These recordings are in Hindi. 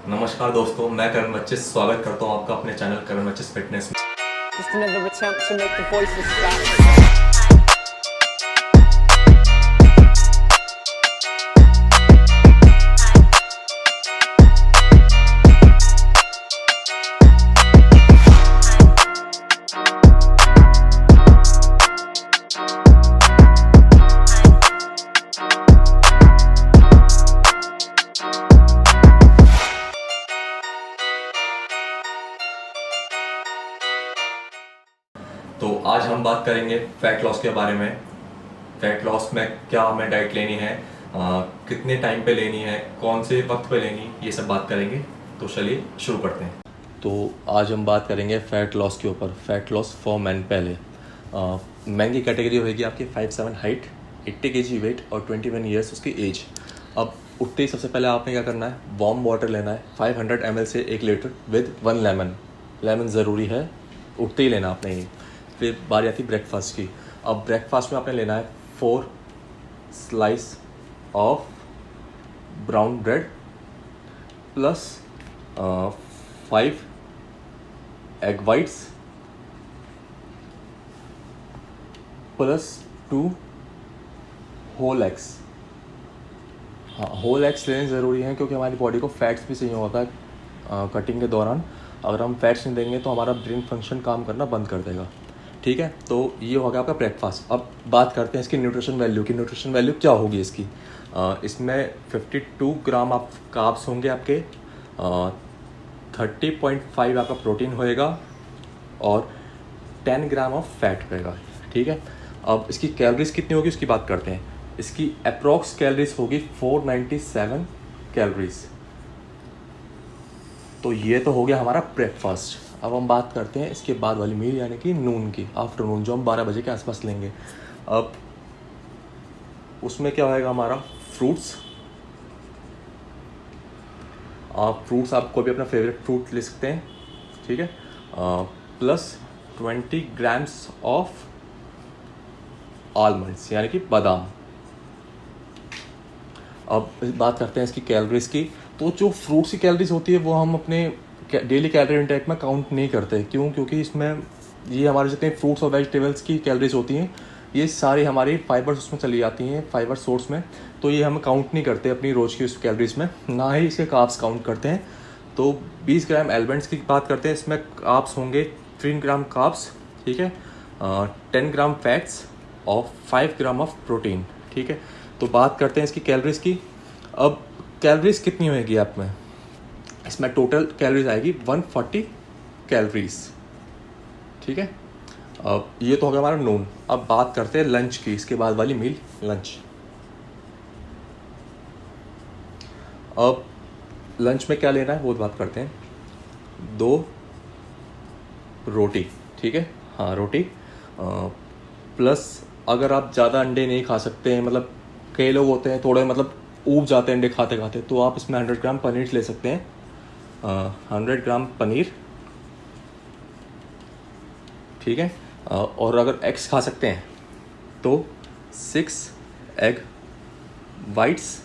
नमस्कार दोस्तों, मैं करण बच्चिस स्वागत करता हूं आपका अपने चैनल करण बच्चिस फिटनेस में। Just another attempt to make the voices stop. तो आज हम बात करेंगे फैट लॉस के बारे में। फैट लॉस में क्या हमें डाइट लेनी है, कितने टाइम पे लेनी है, कौन से वक्त पे लेनी, ये सब बात करेंगे। तो चलिए शुरू करते हैं। तो आज हम बात करेंगे फ़ैट लॉस के ऊपर। फ़ैट लॉस फॉर मैन पहले। मैन की कैटेगरी होगी आपकी 5'7" हाइट, 80 kg वेट और 21 ईयर्स उसकी एज। अब उठते ही सबसे पहले आपने क्या करना है, वार्म वाटर लेना है 500 ml से 1 लीटर विद 1 लेमन। लेमन ज़रूरी है, उठते ही लेना आपने ही। फिर बारी आती ब्रेकफास्ट की। अब ब्रेकफास्ट में आपने लेना है 4 slice of brown bread plus 5 egg whites plus 2 whole eggs. हाँ, होल एग्स लेने ज़रूरी हैं क्योंकि हमारी बॉडी को फैट्स भी चाहिए होता है कटिंग के दौरान। अगर हम फैट्स नहीं देंगे तो हमारा ब्रेन फंक्शन काम करना बंद कर देगा। ठीक है, तो ये हो गया आपका ब्रेकफास्ट। अब बात करते हैं इसकी न्यूट्रिशन वैल्यू की। न्यूट्रिशन वैल्यू क्या होगी इसकी? इसमें 52 ग्राम आप कार्ब्स होंगे आपके, 30.5 आपका प्रोटीन होएगा और 10 ग्राम ऑफ फैट होएगा। ठीक है, अब इसकी कैलोरीज कितनी होगी उसकी बात करते हैं। इसकी अप्रॉक्स कैलोरीज होगी 497 कैलोरीज। तो ये तो हो गया हमारा ब्रेकफास्ट। अब हम बात करते हैं इसके बाद वाली मील यानी कि नून की, आफ्टरनून, जो हम 12 बजे के आसपास लेंगे। अब उसमें क्या होएगा हमारा, फ्रूट्स। फ्रूट्स आप कोई भी अपना फेवरेट फ्रूट ले सकते हैं। ठीक है, प्लस 20 ग्राम्स ऑफ आलमंड्स यानी कि बादाम। अब बात करते हैं इसकी कैलोरीज की। तो जो फ्रूट्स की कैलोरीज होती है वो हम अपने डेली कैलोरी इंटेक में काउंट नहीं करते। क्यों? क्योंकि इसमें ये हमारे जितने फ्रूट्स और वेजिटेबल्स की कैलोरीज होती हैं ये सारी हमारी फाइबर्स उसमें चली जाती हैं, फाइबर सोर्स में। तो ये हम काउंट नहीं करते अपनी रोज़ की उस कैलोरीज में, ना ही इसके कार्ब्स काउंट करते हैं। तो 20 ग्राम एलिमेंट्स की बात करते हैं, इसमें कार्ब्स होंगे 3 ग्राम कार्ब्स। ठीक है, 10 ग्राम फैट्स और 5 ग्राम ऑफ प्रोटीन। ठीक है, तो बात करते हैं इसकी कैलोरीज की। अब कैलोरीज कितनी होएगी आप में, इसमें टोटल कैलोरीज आएगी 140 कैलोरीज। ठीक है, अब ये तो हो गया हमारा नून। अब बात करते हैं लंच की, इसके बाद वाली मील लंच। अब लंच में क्या लेना है वो बात करते हैं। 2 रोटी। ठीक है, हाँ रोटी, प्लस अगर आप ज़्यादा अंडे नहीं खा सकते हैं, मतलब कई लोग होते हैं थोड़े मतलब ऊब जाते हैं अंडे खाते खाते, तो आप इसमें 100 ग्राम पनीर ले सकते हैं। 100 ग्राम पनीर। ठीक है, और अगर एग्स खा सकते हैं तो 6 एग वाइट्स।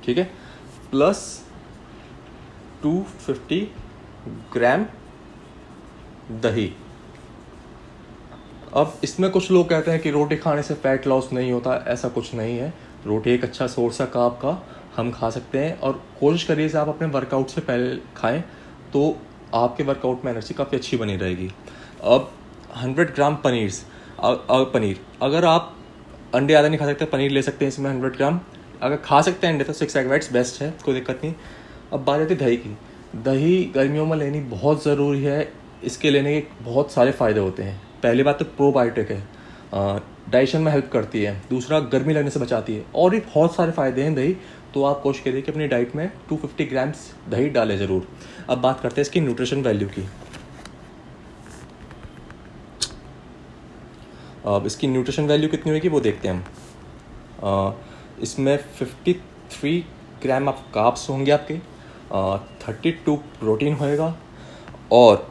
ठीक है, प्लस 250 ग्राम दही। अब इसमें कुछ लोग कहते हैं कि रोटी खाने से फैट लॉस नहीं होता, ऐसा कुछ नहीं है। रोटी एक अच्छा सोर्स है कार्ब का, हम खा सकते हैं। और कोशिश करिए कि आप अपने वर्कआउट से पहले खाएं तो आपके वर्कआउट में एनर्जी काफ़ी अच्छी बनी रहेगी। अब 100 ग्राम पनीर, अगर आप अंडे ज़्यादा नहीं खा सकते पनीर ले सकते हैं इसमें 100 ग्राम। अगर खा सकते हैं अंडे तो 6 एग वाइट्स बेस्ट है, कोई दिक्कत नहीं। अब बात आती है दही की। दही गर्मियों में लेनी बहुत ज़रूरी है, इसके लेने के बहुत सारे फ़ायदे होते हैं। पहली बात तो प्रोबायोटिक है, डाइजेशन में हेल्प करती है। दूसरा, गर्मी लगने से बचाती है, और भी बहुत सारे फ़ायदे हैं दही। तो आप कोशिश करिए कि अपनी डाइट में 250 ग्राम्स दही डालें ज़रूर। अब बात करते हैं इसकी न्यूट्रिशन वैल्यू की। अब इसकी न्यूट्रिशन वैल्यू कितनी होगी वो देखते हैं हम। इसमें 53 ग्राम ऑफ कार्ब्स होंगे आपके, 32 प्रोटीन होएगा, और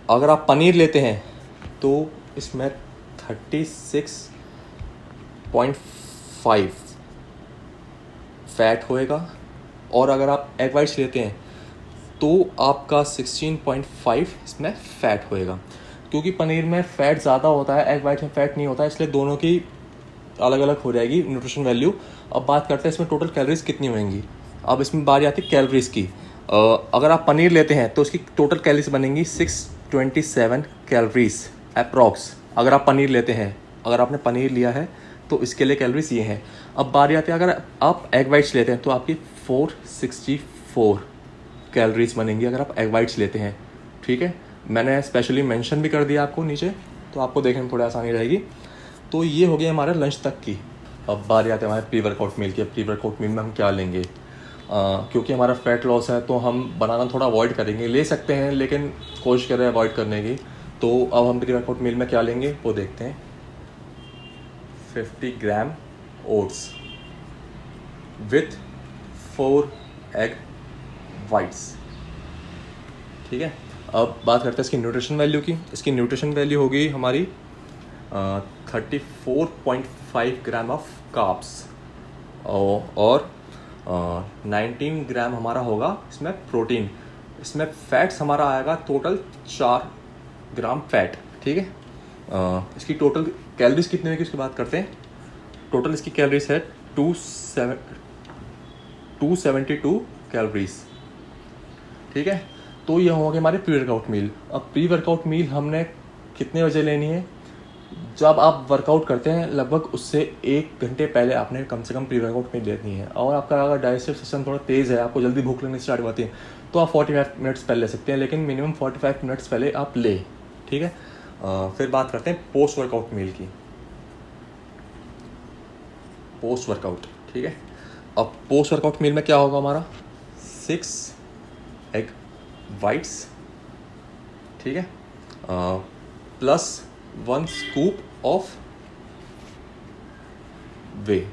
अगर आप पनीर लेते हैं तो इसमें 36.5 फैट होएगा, और अगर आप एग वाइट्स लेते हैं तो आपका 16.5 इसमें फ़ैट होएगा। क्योंकि पनीर में फ़ैट ज़्यादा होता है, एग वाइट में फ़ैट नहीं होता है, इसलिए दोनों की अलग अलग हो जाएगी न्यूट्रिशन वैल्यू। अब बात करते हैं इसमें टोटल कैलोरीज कितनी होंगी। अब इसमें बारी आती है कैलोरीज की। अगर आप पनीर लेते हैं तो उसकी टोटल कैलोरीज बनेंगी 627 कैलोरीज अप्रॉक्स। अगर आप पनीर लेते हैं, अगर आपने पनीर लिया है तो इसके लिए कैलोरीज ये हैं। अब बारी आती है अगर आप एग वाइट्स लेते हैं तो आपकी 464 कैलोरीज बनेंगी अगर आप एग वाइट्स लेते हैं। ठीक है, मैंने स्पेशली मेंशन भी कर दिया आपको नीचे, तो आपको देखने में थोड़ी आसानी रहेगी। तो ये हो गया हमारे लंच तक की। अब बारी आते हैं हमारे प्री वर्कआउट मील की। प्री वर्कआउट मील में हम क्या लेंगे? क्योंकि हमारा फैट लॉस है तो हम बनाना थोड़ा अवॉइड करेंगे, ले सकते हैं लेकिन कोशिश करें अवॉइड करने की। तो अब हम प्री वर्कआउट मील में क्या लेंगे वो देखते हैं। 50 ग्राम ओट्स विथ 4 एग वाइट्स। ठीक है, अब बात करते हैं इसकी न्यूट्रिशन वैल्यू की। इसकी न्यूट्रिशन वैल्यू होगी हमारी 34.5 ग्राम ऑफ कार्ब्स और 19 ग्राम हमारा होगा इसमें प्रोटीन। इसमें फैट्स हमारा आएगा टोटल 4 ग्राम फैट। ठीक है, इसकी टोटल कैलोरीज कितनी होगी उसकी बात करते हैं। टोटल इसकी कैलोरीज है 272 कैलोरीज। ठीक है, तो ये होंगे हमारे प्री वर्कआउट मील। अब प्री वर्कआउट मील हमने कितने बजे लेनी है? जब आप वर्कआउट करते हैं लगभग उससे 1 घंटे पहले आपने कम से कम प्री वर्कआउट मील लेनी है। और आपका अगर डाइजेस्टिव सिस्टम थोड़ा तेज़ है, आपको जल्दी भूख लगनी स्टार्ट होती है, तो आप 45 मिनट्स पहले ले सकते हैं, लेकिन मिनिमम 45 मिनट्स पहले आप ले। ठीक है, फिर बात करते हैं पोस्ट वर्कआउट मील की। पोस्ट वर्कआउट, ठीक है, अब पोस्ट वर्कआउट मील में क्या होगा हमारा 6 एग वाइट्स। ठीक है, प्लस 1 स्कूप ऑफ वे।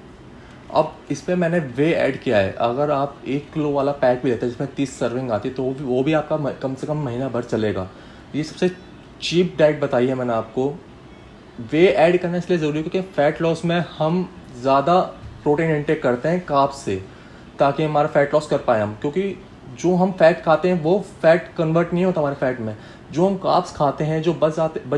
अब इस पर मैंने वे ऐड किया है। अगर आप 1 किलो वाला पैक भी लेते हैं जिसमें 30 सर्विंग आती है तो वो भी आपका कम से कम महीना भर चलेगा। ये सबसे चीप डाइट बताई है मैंने आपको। वे ऐड करना इसलिए ज़रूरी है क्योंकि फ़ैट लॉस में हम ज़्यादा प्रोटीन इंटेक करते हैं कार्ब्स से, ताकि हमारा फ़ैट लॉस कर पाए हम। क्योंकि जो हम फैट खाते हैं वो फैट कन्वर्ट नहीं होता हमारे फैट में। जो हम कार्ब्स खाते हैं, जो बच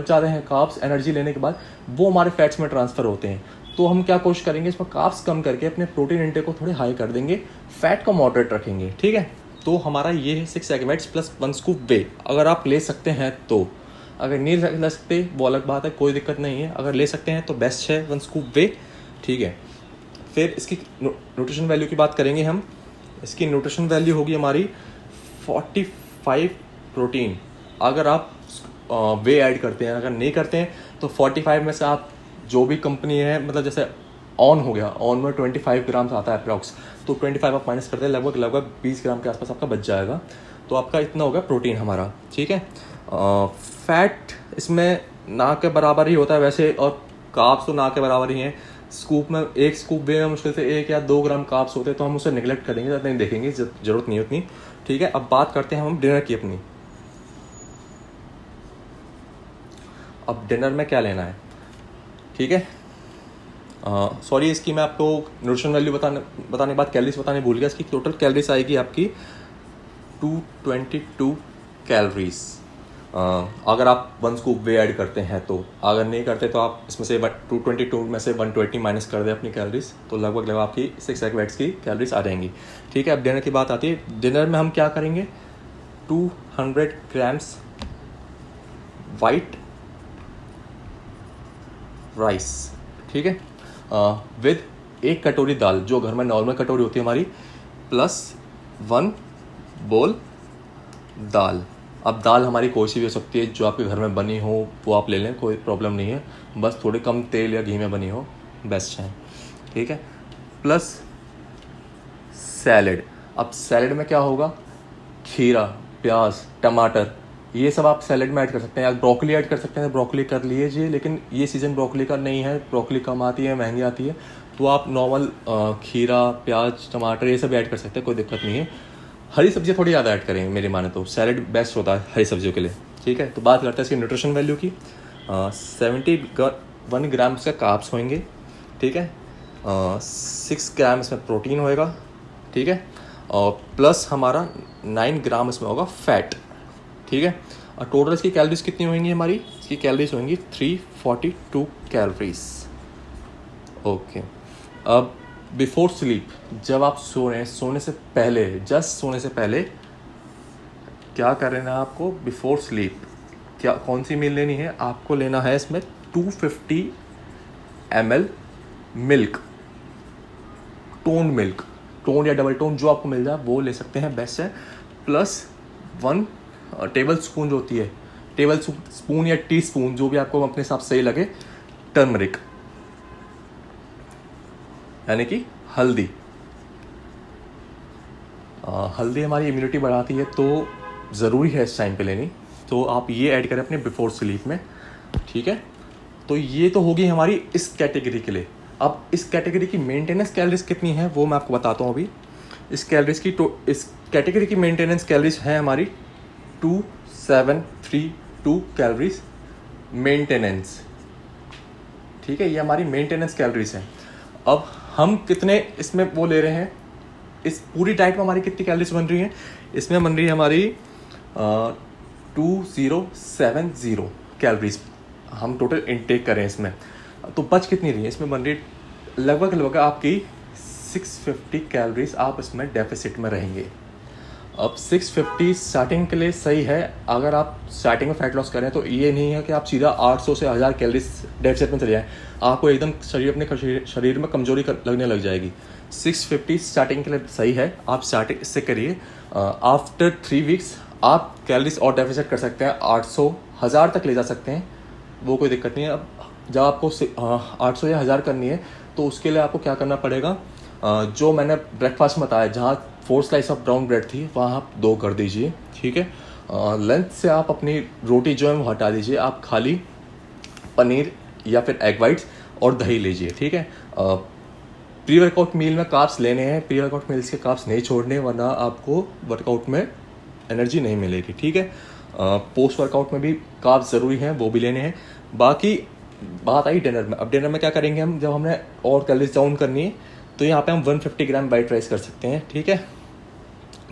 जाते हैं कार्ब्स एनर्जी लेने के बाद, वो हमारे फैट्स में ट्रांसफ़र होते हैं। तो हम क्या कोशिश करेंगे, इसमें कार्ब्स कम करके अपने प्रोटीन इंटेक को थोड़े हाई कर देंगे, फैट को मॉडरेट रखेंगे। ठीक है, तो हमारा ये है 6 egg whites plus 1 scoop whey. अगर आप ले सकते हैं तो, अगर नहीं ले सकते वो अलग बात है, कोई दिक्कत नहीं है। अगर ले सकते हैं तो बेस्ट है 1 स्कूप वे। ठीक है, फिर इसकी न्यूट्रिशन वैल्यू की बात करेंगे हम। इसकी न्यूट्रिशन वैल्यू होगी हमारी 45 प्रोटीन अगर आप वे ऐड करते हैं। अगर नहीं करते हैं तो 45 में से आप जो भी कंपनी है, मतलब जैसे ऑन हो गया, ऑन में 25 ग्राम आता है अप्रॉक्स, तो 25 आप माइनस करते हैं, लगभग 20 ग्राम के आसपास आपका बच जाएगा। तो आपका इतना होगा प्रोटीन हमारा। ठीक है, फैट इसमें ना के बराबर ही होता है वैसे, और कार्ब्स तो ना के बराबर ही हैं। स्कूप में, 1 स्कूप वे में मुश्किल से 1 या 2 ग्राम कार्ब्स होते हैं, तो हम उसे निगलेक्ट करेंगे, ज़्यादा नहीं देखेंगे, ज़रूरत नहीं उतनी। ठीक है, अब बात करते हैं हम डिनर की अपनी। अब डिनर में क्या लेना है? ठीक है, सॉरी, इसकी मैं आपको न्यूट्रिशन वैल्यू बताने के बाद कैलोरीज बताने भूल गया। इसकी टोटल कैलोरीज आएगी आपकी 222 कैलोरीज अगर आप 1 स्कूप वे ऐड करते हैं तो। अगर नहीं करते तो आप इसमें से 222 में से 120 माइनस कर दें अपनी कैलोरीज, तो लगभग आपकी 6 एग वाइट्स की कैलोरीज आ जाएंगी। ठीक है, अब डिनर की बात आती है। डिनर में हम क्या करेंगे, 200 ग्राम्स वाइट राइस। ठीक है, विद 1 कटोरी दाल, जो घर में नॉर्मल कटोरी होती है हमारी, प्लस 1 बोल दाल। अब दाल हमारी कोई सी भी हो सकती है, जो आपके घर में बनी हो वो आप ले लें, कोई प्रॉब्लम नहीं है, बस थोड़े कम तेल या घी में बनी हो बेस्ट है। ठीक है, प्लस सैलेड। अब सैलेड में क्या होगा, खीरा, प्याज, टमाटर, ये सब आप सैलेड में ऐड कर सकते हैं। आप ब्रोकली ऐड कर सकते हैं, ब्रोकली कर लीजिए, लेकिन ये सीज़न ब्रोकली का नहीं है, ब्रोकली कम आती है, महंगी आती है, तो आप नॉर्मल खीरा, प्याज, टमाटर ये सब ऐड कर सकते हैं, कोई दिक्कत नहीं है। हरी सब्जियाँ थोड़ी ज़्यादा ऐड करें मेरी माने तो, सैलेड बेस्ट होता है हरी सब्जियों के लिए। ठीक है, तो बात करते हैं इसकी न्यूट्रिशन वैल्यू की। 71 ग्राम इसका कार्ब्स होंगे। ठीक है, 6 ग्राम इसमें प्रोटीन होएगा। ठीक है, और प्लस हमारा 9 ग्राम इसमें होगा फैट, ठीक है। और टोटल इसकी कैलोरीज कितनी होंगी हमारी, इसकी कैलोरीज होंगी 342 कैलोरीज। ओके, अब बिफोर स्लीप, जब आप सो रहे हैं, सोने से पहले, जस्ट सोने से पहले क्या करना है आपको बिफोर स्लीप, क्या कौन सी मील लेनी है आपको, लेना है इसमें 250 ml milk, tone milk, tone या डबल टोन जो आपको मिल जाए वो ले सकते हैं, बेस्ट है। प्लस 1 टेबल स्पून जो होती है, टेबल स्पून या टी स्पून जो भी आपको अपने हिसाब से सही लगे, टर्मरिक यानी कि हल्दी। हल्दी हमारी इम्यूनिटी बढ़ाती है तो ज़रूरी है इस टाइम पे लेनी, तो आप ये ऐड करें अपने बिफोर स्लीप में, ठीक है। तो ये तो होगी हमारी इस कैटेगरी के लिए। अब इस कैटेगरी की मेंटेनेंस कैलोरीज कितनी है वो मैं आपको बताता हूँ अभी। इस कैटेगरी की मेंटेनेंस कैलोरीज है हमारी 2732 कैलोरीज मेंटेनेंस, ठीक है। ये हमारी मेंटेनेंस कैलोरीज हैं। अब हम कितने इसमें वो ले रहे हैं, इस पूरी डाइट में हमारी कितनी कैलोरीज बन रही हैं, इसमें बन रही है हमारी 2070 कैलोरीज हम टोटल इनटेक करें इसमें, तो बच कितनी रही है, इसमें बन रही लगभग आपकी 650 कैलोरीज आप इसमें डेफिसिट में रहेंगे। अब 650 स्टार्टिंग के लिए सही है, अगर आप स्टार्टिंग में फैट लॉस करें तो ये नहीं है कि आप सीधा 800 से 1000 कैलोरीज डेफिसिट में चले जाएँ, आपको एकदम अपने शरीर में कमजोरी लगने लग जाएगी। 650 स्टार्टिंग के लिए सही है, आप स्टार्टिंग इससे करिए। आफ्टर 3 वीक्स आप कैलोरीज और डेफिसिट कर सकते हैं, 800 1000 तक ले जा सकते हैं, वो कोई दिक्कत नहीं है। अब जब आपको 800 या 1000 करनी है तो उसके लिए आपको क्या करना पड़ेगा, जो मैंने ब्रेकफास्ट में बताया, जहाँ 4 स्लाइस ऑफ ब्राउन ब्रेड थी वहाँ आप 2 कर दीजिए, ठीक है। लंच से आप अपनी रोटी जो है वो हटा दीजिए, आप खाली पनीर या फिर एग वाइट्स और दही लीजिए, ठीक है। प्री वर्कआउट मील में कार्ब्स लेने हैं, प्री वर्कआउट मील्स के कार्ब्स नहीं छोड़ने, वरना आपको वर्कआउट में एनर्जी नहीं मिलेगी, ठीक है। पोस्ट वर्कआउट में भी कार्ब्स ज़रूरी हैं, वो भी लेने हैं। बाकी बात आई डिनर में। अब डिनर में क्या करेंगे हम, जब हमने और कैलोरीज डाउन करनी है तो यहाँ पे हम 150 ग्राम वाइट राइस कर सकते हैं, ठीक है।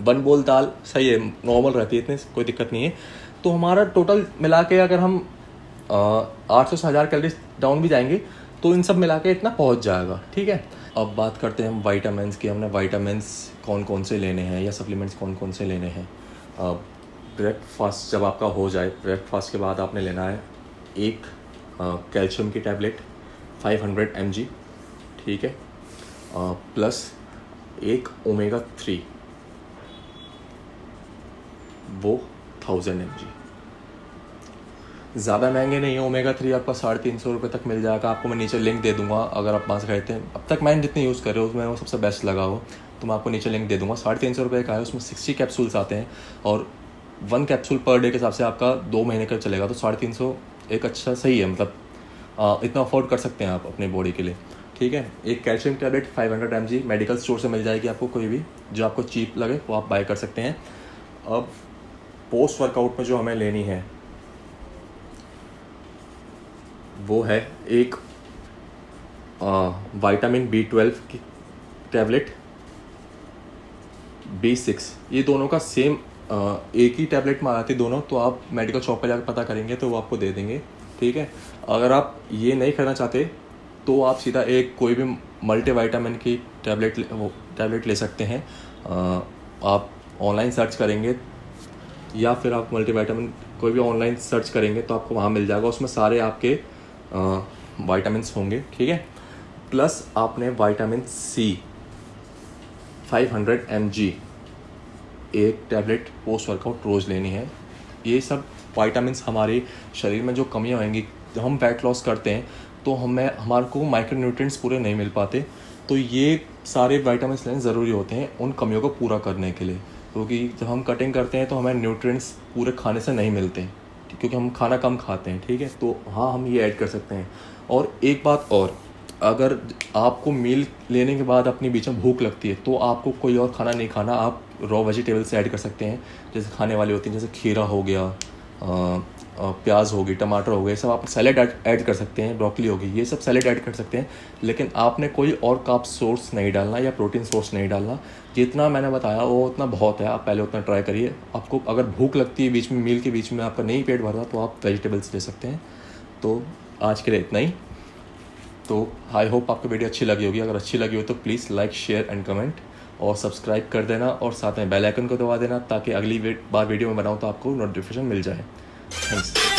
1 बोल दाल सही है, नॉर्मल रहती है, इतनी कोई दिक्कत नहीं है। तो हमारा टोटल मिला के अगर हम 800 से 1000 कैलोरीज डाउन भी जाएंगे तो इन सब मिला के इतना पहुँच जाएगा, ठीक है। अब बात करते हैं हम वाइटामिन्स की, हमने वाइटामिन्स कौन कौन से लेने हैं या सप्लीमेंट्स कौन कौन से लेने हैं। ब्रेकफास्ट जब आपका हो जाए, ब्रेकफास्ट के बाद आपने लेना है एक कैल्शियम की टैबलेट 500 mg, ठीक है, प्लस एक ओमेगा 3 वो 1000 mg। ज़्यादा महंगे नहीं है, ओमेगा 3 आपका 350 रुपये तक मिल जाएगा आपको, मैं नीचे लिंक दे दूंगा, अगर आप वहाँ से खरीदते हैं। अब तक मैंने जितने यूज़ करे उसमें वो सबसे बेस्ट लगा हो, तो मैं आपको नीचे लिंक दे दूंगा। 350 रुपये का है, उसमें 60 कैप्सूल्स आते हैं और 1 कैप्सूल पर डे के हिसाब से आपका 2 महीने का चलेगा, तो 350 एक अच्छा सही है, मतलब इतना अफोर्ड कर सकते हैं आप अपने बॉडी के लिए, ठीक है। एक calcium tablet 500 mg medical store से मिल जाएगी आपको, कोई भी जो आपको चीप लगे वो आप बाय कर सकते हैं। अब पोस्ट वर्कआउट में जो हमें लेनी है वो है एक विटामिन B12 की टैबलेट, B6, ये दोनों का सेम एक ही टैबलेट में आती दोनों, तो आप मेडिकल शॉप पर जाकर पता करेंगे तो वो आपको दे देंगे, ठीक है। अगर आप ये नहीं करना चाहते तो आप सीधा एक कोई भी मल्टीविटामिन की टैबलेट ले सकते हैं। आप ऑनलाइन सर्च करेंगे या फिर आप मल्टीविटामिन कोई भी ऑनलाइन सर्च करेंगे तो आपको वहाँ मिल जाएगा, उसमें सारे आपके विटामिन्स होंगे, ठीक है। प्लस आपने विटामिन C 500 mg एक टैबलेट पोस्ट वर्कआउट रोज़ लेनी है। ये सब विटामिन्स हमारे शरीर में जो कमियां होंगी, जब हम वेट लॉस करते हैं तो हमारे को माइक्रो न्यूट्रिएंट्स पूरे नहीं मिल पाते, तो ये सारे विटामिन्स लेने ज़रूरी होते हैं उन कमियों को पूरा करने के लिए, क्योंकि जब हम कटिंग करते हैं तो हमें न्यूट्रिएंट्स पूरे खाने से नहीं मिलते, क्योंकि हम खाना कम खाते हैं, ठीक है। तो हाँ, हम ये ऐड कर सकते हैं। और एक बात और, अगर आपको मील लेने के बाद अपनी बीच में भूख लगती है तो आपको कोई और खाना नहीं खाना, आप रॉ वेजिटेबल्स ऐड कर सकते हैं, जैसे खाने वाली होती हैं, जैसे खीरा हो गया, प्याज होगी, टमाटर हो गए, सब आप सैलेड ऐड कर सकते हैं, ब्रोकली होगी, ये सब सैलेड ऐड कर सकते हैं। लेकिन आपने कोई और कार्ब सोर्स नहीं डालना या प्रोटीन सोर्स नहीं डालना। जितना मैंने बताया वो उतना बहुत है, आप पहले उतना ट्राई करिए। आपको अगर भूख लगती है बीच में, मील के बीच में आपका नहीं पेट भर रहा, तो आप वेजिटेबल्स ले सकते हैं। तो आज के लिए इतना ही। तो आई होप आपको वीडियो अच्छी लगी होगी। अगर अच्छी लगी हो तो please like, share and comment और सब्सक्राइब कर देना, और साथ में बेल आइकन को दबा देना, ताकि अगली बार वीडियो में बनाऊँ तो आपको नोटिफिकेशन मिल जाए। थैंक्स।